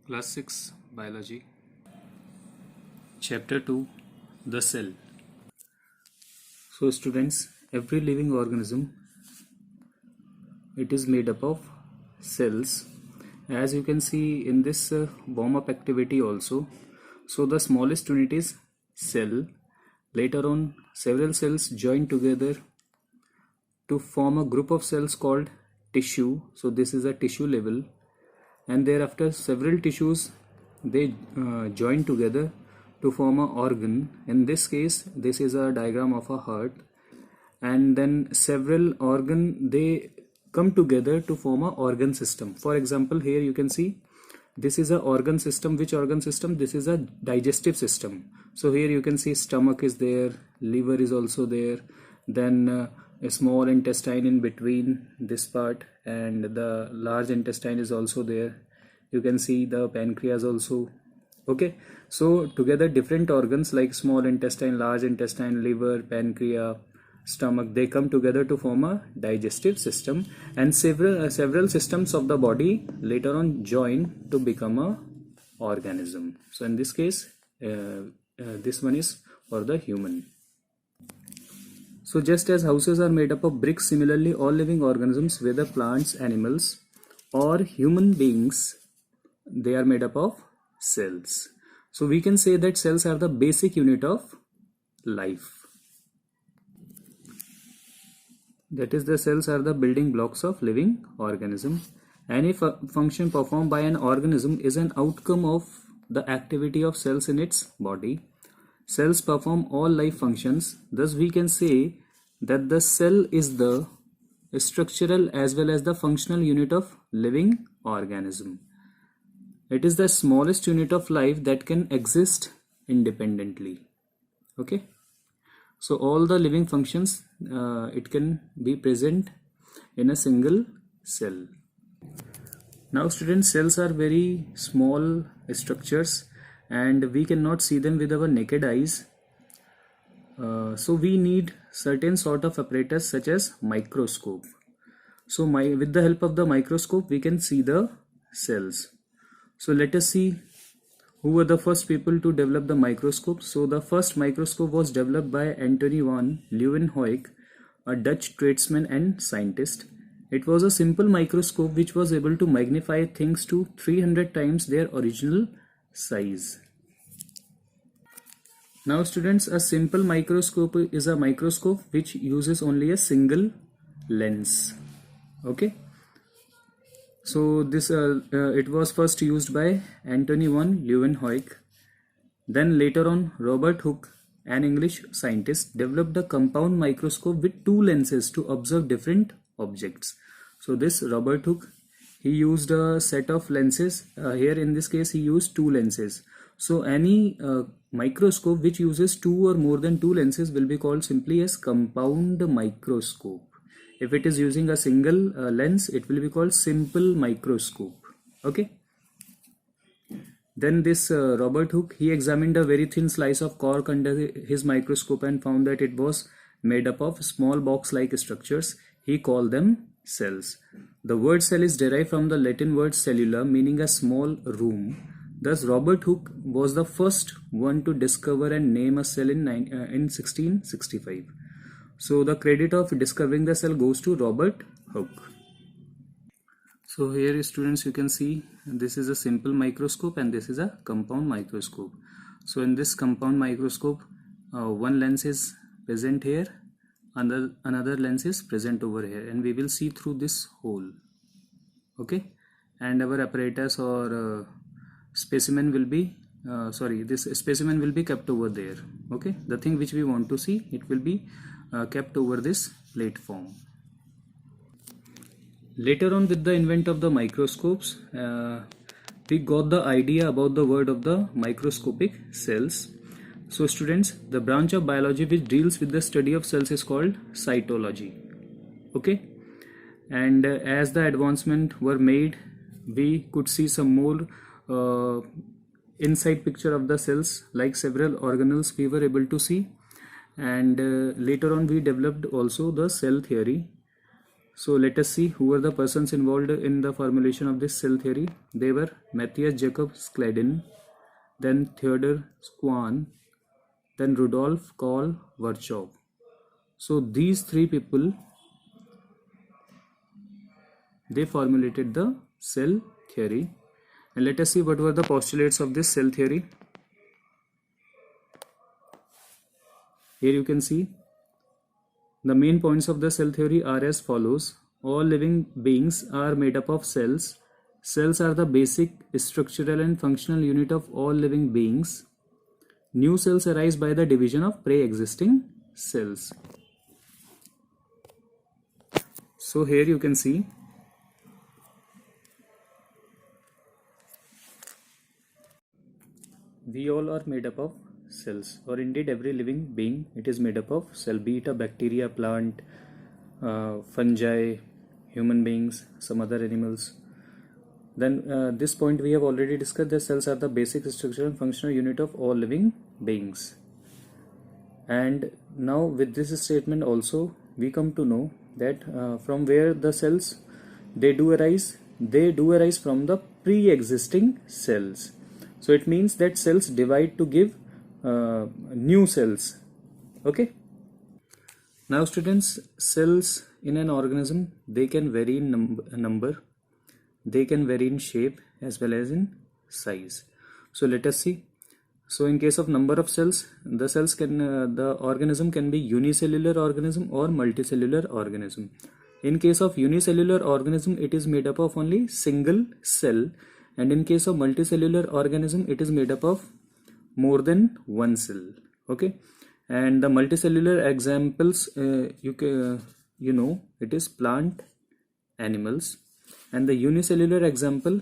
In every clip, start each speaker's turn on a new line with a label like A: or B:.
A: Class 6 Biology, Chapter 2, The Cell. So students, every living organism, it is made up of cells, as you can see in this warm-up activity also. So the smallest unit is cell. Later on, several cells join together to form a group of cells called tissue. So this is a tissue level, and thereafter several tissues they join together to form an organ. In this case, this is a diagram of a heart, and then several organ they come together to form an organ system. For example, here you can see this is a organ system. Which organ system? This is a digestive system. So here you can see stomach is there, liver is also there, then a small intestine in between this part, and the large intestine is also there. You can see the pancreas also. Okay, so together different organs like small intestine, large intestine, liver, pancreas, stomach, they come together to form a digestive system, and several systems of the body later on join to become a organism. So in this case, this one is for the human. So just as houses are made up of bricks, similarly all living organisms, whether plants, animals or human beings, they are made up of cells. So we can say that cells are the basic unit of life. That is, the cells are the building blocks of living organism. Any function performed by an organism is an outcome of the activity of cells in its body. Cells perform all life functions. Thus we can say that the cell is the structural as well as the functional unit of living organism. It is the smallest unit of life that can exist independently. Okay, so all the living functions it can be present in a single cell. Now students, cells are very small structures and we cannot see them with our naked eyes. So we need certain sort of apparatus such as microscope. So with the help of the microscope we can see the cells. So let us see who were the first people to develop the microscope. So the first microscope was developed by Antony van Leeuwenhoek, a Dutch tradesman and scientist. It was a simple microscope which was able to magnify things to 300 times their original size. Now students, a simple microscope is a microscope which uses only a single lens. Okay. So this it was first used by Antony van Leeuwenhoek. Then later on, Robert Hooke, an English scientist, developed a compound microscope with two lenses to observe different objects. So this Robert Hooke, he used a set of lenses. Here in this case he used two lenses. So any microscope which uses two or more than two lenses will be called simply as compound microscope. If it is using a single lens, it will be called simple microscope. Okay. Then this Robert Hooke, he examined a very thin slice of cork under his microscope and found that it was made up of small box-like structures. He called them cells. The word cell is derived from the Latin word cellula, meaning a small room. Thus Robert Hooke was the first one to discover and name a cell in 1665. So the credit of discovering the cell goes to Robert Hooke. So here students, you can see this is a simple microscope and this is a compound microscope. So in this compound microscope, one lens is present here, another lens is present over here, and we will see through this hole. Okay, and our apparatus or specimen will be this specimen will be kept over there. Okay, the thing which we want to see, it will be kept over this platform. Later on, with the invent of the microscopes, we got the idea about the word of the microscopic cells. So students, the branch of biology which deals with the study of cells is called cytology. Okay, and as the advancement were made, we could see some more inside picture of the cells, like several organelles we were able to see. And later on we developed also the cell theory. So let us see who were the persons involved in the formulation of this cell theory. They were Matthias Jakob Schleiden, then Theodor Schwann, then Rudolf Karl Virchow. So these three people, they formulated the cell theory. And let us see what were the postulates of this cell theory. Here you can see the main points of the cell theory are as follows. All living beings are made up of cells. Cells are the basic structural and functional unit of all living beings. New cells arise by the division of pre-existing cells. So here you can see we all are made up of cells, or indeed every living being, it is made up of cell, be it a bacteria, plant, fungi, human beings, some other animals. Then this point we have already discussed, that cells are the basic structural and functional unit of all living beings. And now with this statement also we come to know that from where the cells they do arise from the pre-existing cells. So it means that cells divide to give new cells. Okay. Now students, cells in an organism, they can vary in number, they can vary in shape as well as in size. So let us see. So in case of number of cells, the organism can be unicellular organism or multicellular organism. In case of unicellular organism, it is made up of only single cell, and in case of multicellular organism, it is made up of more than one cell. Okay, and the multicellular examples you know it is plant, animals, and the unicellular example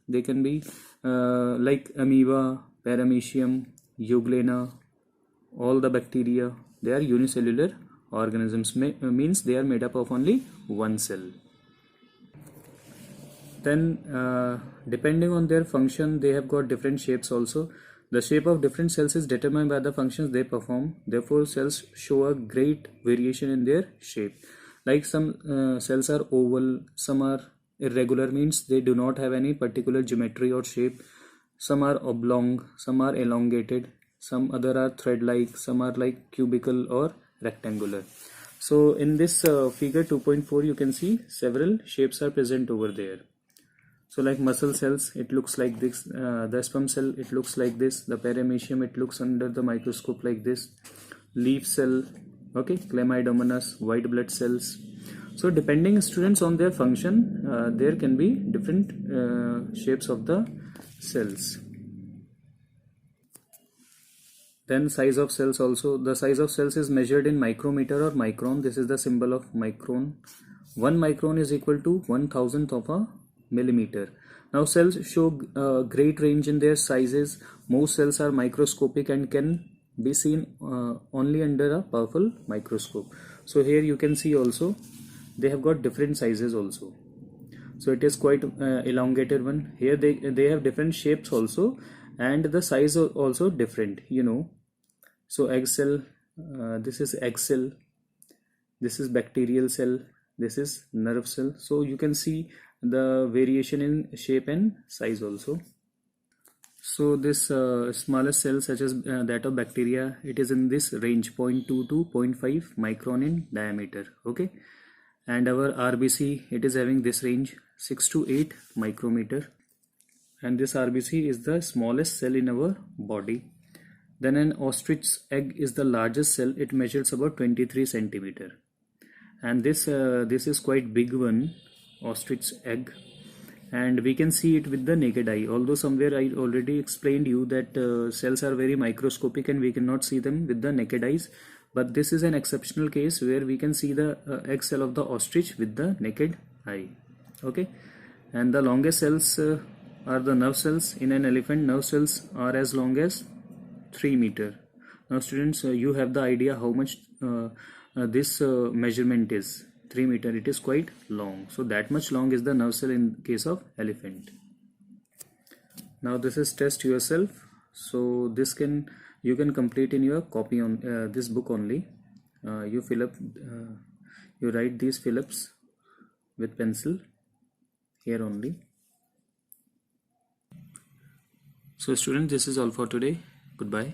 A: they can be like amoeba, paramecium, euglena, all the bacteria. They are unicellular organisms, means they are made up of only one cell. Then depending on their function, they have got different shapes also. The shape of different cells is determined by the functions they perform. Therefore cells show a great variation in their shape. Like some cells are oval, some are irregular, means they do not have any particular geometry or shape. Some are oblong, some are elongated, some other are thread-like, some are like cubical or rectangular. So in this figure 2.4, you can see several shapes are present over there. So like muscle cells, it looks like this. The sperm cell, it looks like this. The paramecium, it looks under the microscope like this. Leaf cell, okay, chlamydomonas, white blood cells. So depending students on their function, there can be different shapes of the cells. Then size of cells also. The size of cells is measured in micrometer or micron. This is the symbol of micron. 1 micron is equal to 1,000th of a millimeter. Now cells show great range in their sizes. Most cells are microscopic and can be seen only under a powerful microscope. So here you can see also they have got different sizes also. So it is quite elongated one. Here they have different shapes also, and the size also different, So egg cell, this is egg cell, this is bacterial cell, this is nerve cell. So you can see the variation in shape and size also. So this smallest cell, such as that of bacteria, it is in this range 0.2 to 0.5 micron in diameter. Okay, and our RBC, it is having this range 6 to 8 micrometer, and this RBC is the smallest cell in our body. Then an ostrich egg is the largest cell. It measures about 23 centimeter, and this is quite big one, ostrich egg, and we can see it with the naked eye. Although somewhere I already explained you that cells are very microscopic and we cannot see them with the naked eyes, but this is an exceptional case where we can see the egg cell of the ostrich with the naked eye. Okay, and the longest cells are the nerve cells. In an elephant, nerve cells are as long as 3 meter. Now students, you have the idea how much this measurement is. 3 meter, it is quite long. So that much long is the nerve cell in case of elephant. Now this is test yourself. So this you can complete in your copy on this book only. You fill up, you write these fill-ups with pencil here only. So students, this is all for today. Goodbye.